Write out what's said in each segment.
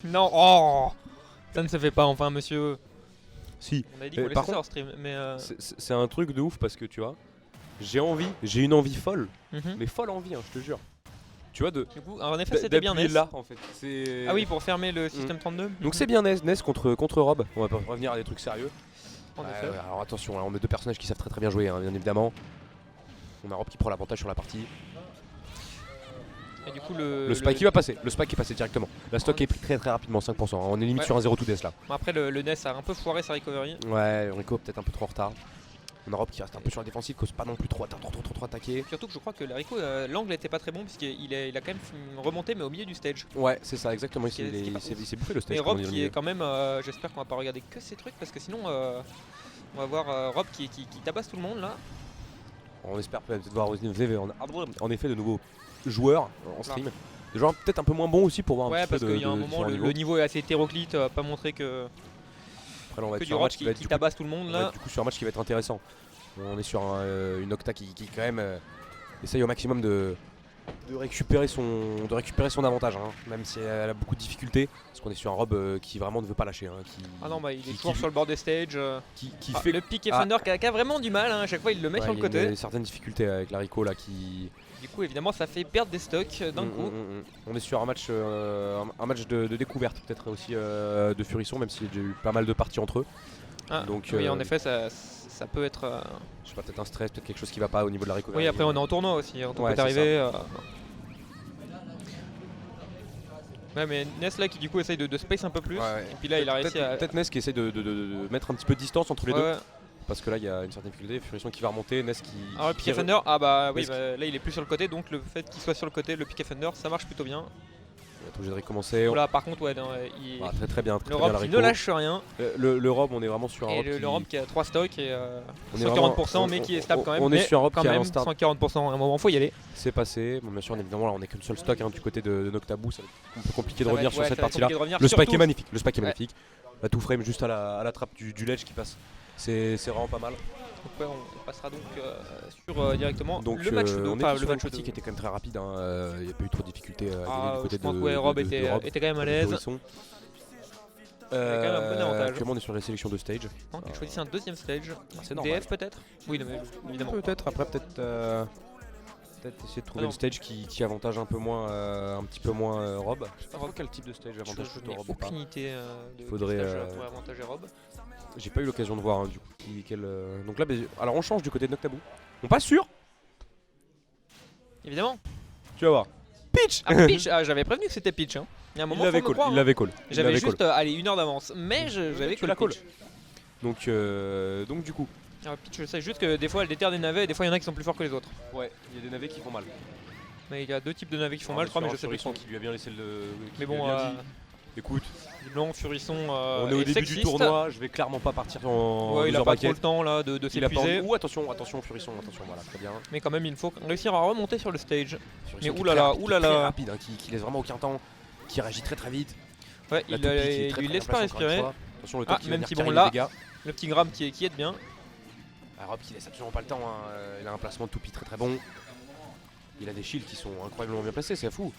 Non, oh, ça ne se fait pas enfin monsieur. Si. On a dit qu'on laissait ça hors stream, mais c'est un truc de ouf parce que tu vois, j'ai une envie folle, mhm. mais folle envie, hein, je te jure. Tu vois, Du coup, en effet, c'était bien NES. là en fait. Ah oui, pour fermer le système 32. Donc c'est bien NES contre Rob. On va pas revenir à des trucs sérieux. En effet. Alors attention, là, on a deux personnages qui savent très bien jouer, hein, bien évidemment. On a Rob qui prend l'avantage sur la partie. Et du coup, Le spike il va passer, le spike est passé directement. La stock est pris très rapidement, 5%. Hein. On est limite sur un 0 to death là. Bon, après, le NES a un peu foiré sa recovery. Ouais, Rico peut-être un peu trop en retard. On a Rob qui reste un peu sur la défensive, cause pas non plus trop attaqué. Surtout que je crois que Rico, l'angle était pas très bon, puisqu'il a quand même remonté, mais au milieu du stage. Ouais, c'est ça, exactement. Il s'est bouffé le stage. Et Rob qui est quand même, j'espère qu'on va pas regarder que ces trucs, parce que sinon, on va voir Rob qui tabasse tout le monde là. On espère peut-être voir en effet de nouveaux joueurs en stream. Des joueurs peut-être un peu moins bons aussi pour voir un petit peu parce qu'il y a un moment, le niveau est assez hétéroclite, pas montrer que. Après, là, on va être du sur un match qui tabasse tout le monde là. Du coup, sur un match qui va être intéressant. On est sur une Octa qui quand même essaye au maximum de récupérer son avantage, hein, même si elle a beaucoup de difficultés. Parce qu'on est sur un Rob qui vraiment ne veut pas lâcher. Hein, ah non, bah il est toujours sur le bord des stages. Qui fait le pick et Thunder qui a vraiment du mal, hein, à chaque fois il le met sur le côté. Il y a certaines difficultés avec la Rico là qui. Du coup, évidemment, ça fait perdre des stocks d'un coup. On est sur un match de découverte, peut-être aussi de Furisson, même s'il y a déjà eu pas mal de parties entre eux. Ah, donc, oui, en effet, ça peut être. Je sais pas, peut-être un stress, peut-être quelque chose qui va pas au niveau de la recovery. Oui, après, on est en tournoi aussi, on peut arriver. Ouais, mais Ness là qui du coup essaye de space un peu plus. Ouais. Et puis là, il a réussi à. Peut-être Ness qui essaye de mettre un petit peu de distance entre les deux. Parce que là il y a une certaine difficulté, Furisson qui va remonter, Ness qui. Alors le pick Thunder, ah bah oui, là il est plus sur le côté, donc le fait qu'il soit sur le côté, le pick Thunder, ça marche plutôt bien. Il va être obligé de recommencer. Là par contre, ouais, non, très bien. Le Rob qui ne lâche rien. Le Rob, on est vraiment sur un Rob. Et le Rob qui a 3 stocks et 140%, mais qui est stable quand même. On est sur un Rob qui a un start. 140%, à un moment, faut y aller. C'est passé. Bon, bien sûr, évidemment, là on est qu'un seul stock du côté de Noctaboo, ça va être un peu compliqué de revenir sur cette partie-là. Le spike est magnifique. La two frame juste à la trappe du ledge qui passe. C'est vraiment pas mal. Donc on passera donc sur directement le match 2. On est sur le match qui était quand même très rapide, il n'y a pas eu trop de difficultés du côté de Rob était quand même à l'aise. Actuellement on est sur la sélection de stage. Tu choisis un deuxième stage. C'est normal. DF peut-être. Oui, mais évidemment. Peut-être essayer de trouver une stage qui avantage un petit peu moins Rob. Je sais pas quel type de stage avantage plutôt Rob ou pas. Aucune idée de faudrait stage pour avantager Rob. J'ai pas eu l'occasion de voir du coup donc là alors on change du côté de Noctaboo. On passe sur évidemment. Tu vas voir. Pitch. J'avais prévenu que c'était Pitch hein. Il y a un moment il l'avait call. J'avais juste une heure d'avance, mais j'avais la call. Donc du coup. Alors, Pitch, je sais juste que des fois elle déterre des navets et des fois il y en a qui sont plus forts que les autres. Ouais, il y a des navets qui font mal. Mais il y a deux types de navets qui font mal, je crois, mais je sais plus. Qui lui a bien laissé le. Mais bon, écoute, blanc, Furisson, on est au début du tournoi, je vais clairement pas partir en. Il a pas trop le temps là de s'épuiser. Attention Furisson, voilà, très bien. Mais quand même, il faut réussir à remonter sur le stage. Mais oulala, très rapide, qui laisse vraiment aucun temps, qui réagit très vite. Ouais, il lui laisse pas respirer. Attention le temps qui même si bon là, le petit Gram qui aide bien. Rob qui laisse absolument pas le temps, il a un placement de toupie très bon. Il a des shields qui sont incroyablement bien placés, c'est fou.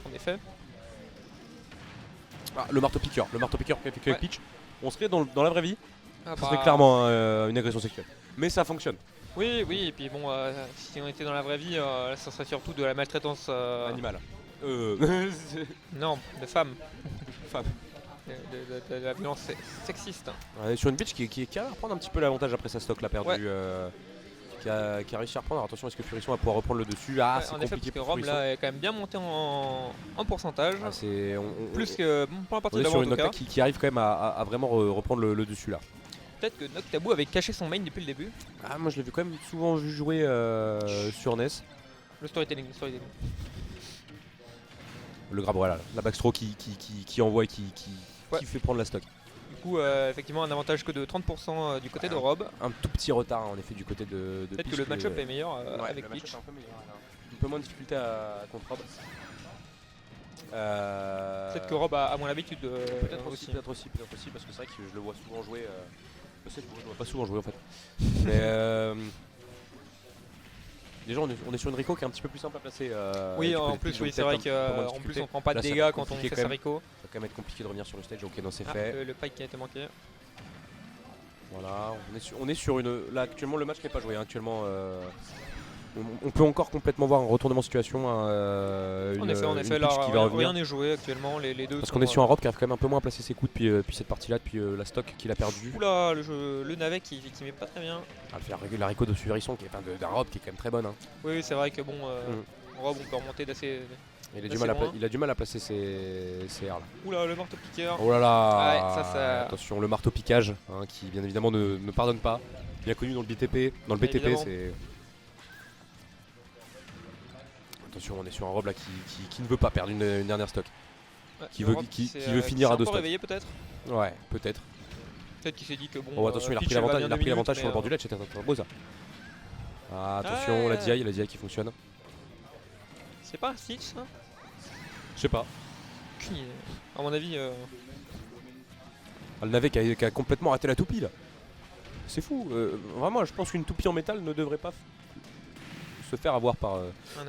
En effet. Le marteau piqueur qui a fait avec Pitch. On serait dans la vraie vie, ça serait clairement une agression sexuelle. Mais ça fonctionne. Oui, et puis bon, si on était dans la vraie vie, ça serait surtout de la maltraitance animale. Non, de femmes. De la violence sexiste. On est sur une bitch qui a à reprendre un petit peu l'avantage après sa stock, l'a perdu. Qui a réussi à reprendre. Alors, attention, est-ce que Furisson va pouvoir reprendre le dessus? C'est compliqué parce que Rob là est quand même bien monté en pourcentage. Plus que pour la partie on est d'avant sur une Nocta qui arrive quand même à vraiment reprendre le dessus là. Peut-être que Noctaboo avait caché son main depuis le début. Moi je l'ai vu quand même souvent jouer sur NES. Le storytelling. Le grab, voilà, la backstro qui envoie, qui fait prendre la stock. Du coup, effectivement, un avantage que de 30% du côté de Rob. Un tout petit retard en effet du côté de Peut-être que le match-up est meilleur avec Pitch. Un peu moins de difficulté contre Rob. Peut-être que Rob a moins l'habitude peut-être aussi, parce que c'est vrai que je le vois souvent jouer. Je le vois pas souvent jouer en fait. Mais Déjà on est sur une Rico qui est un petit peu plus simple à placer. Oui, du en côté de plus, Twitch, oui, donc c'est vrai peut-être un peu moins de qu'en plus difficulté. on prend pas de Là, ça va dégâts être quand on compliqué fait quand sa même. Rico. Ça va quand même être compliqué de revenir sur le stage. Ok, non, c'est Ah, fait. le pike qui a été manqué. Voilà, on est sur une. Là actuellement le match n'est pas joué. Hein. Actuellement, on peut encore complètement voir un retournement de situation. En effet, une là, Twitch qui va revenir. rien n'est joué actuellement, les deux Parce sont, qu'on est sur un Rob qui a quand même un peu moins placé ses coups depuis cette partie-là, depuis la stock qu'il a perdu. Oula, le navet qui met pas très bien. Ah, la Rico de Suverisson qui est d'un Rob qui est quand même très bonne. Hein. Oui, c'est vrai que bon, en Rob on peut remonter d'assez. Il a, loin. il a du mal à placer ses R là. Oula, le marteau piqueur. Oh là là Ouais, ça- Attention, le marteau piquage, hein, qui bien évidemment ne pardonne pas. Bien connu dans le BTP. Dans le BTP, Évidemment. c'est. Attention, on est sur un Rob là qui ne veut pas perdre une dernière stock. Ouais, qui le veut- Rob qui s'est, veut finir s'est à deux un peu stocks. réveillé peut-être. Ouais, peut-être. Peut-être qu'il s'est dit que bon. Oh, attention, il a repris Pitch, elle va l'avantage, bien il a repris 2 l'avantage minutes, sur le bord mais, du ledge, c'était très beau ça. Ah, attention, Ouais. la DI qui fonctionne. C'est pas un Stitch ça. Je sais pas. Aucune idée. À mon avis. Ah, le navet qui a complètement raté la toupie là. C'est fou. Vraiment, je pense qu'une toupie en métal ne devrait pas se faire avoir par. Un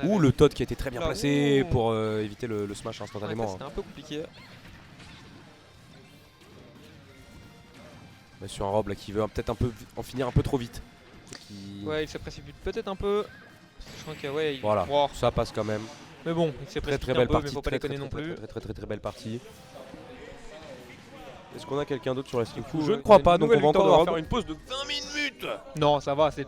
Ou navet. le Todd qui a été très bien Oula, placé ouh. pour éviter le smash Ouais, instantanément. C'était un peu compliqué. Hein. Sur un Rob là qui veut peut-être un peu en finir un peu trop vite. Ouais, il se précipite peut-être un peu. Je crois que ouais. Voilà, Wow. ça passe quand même. Mais bon, il s'est Très précipité très belle un peu, partie. mais faut pas très, déconner non plus. très belle partie. Est-ce qu'on a quelqu'un d'autre sur la stream coup, Je ne il y crois a pas, une donc on nouvelle va encore victoire de devoir Rob. faire une pause de 20 minutes. Non, ça va, c'est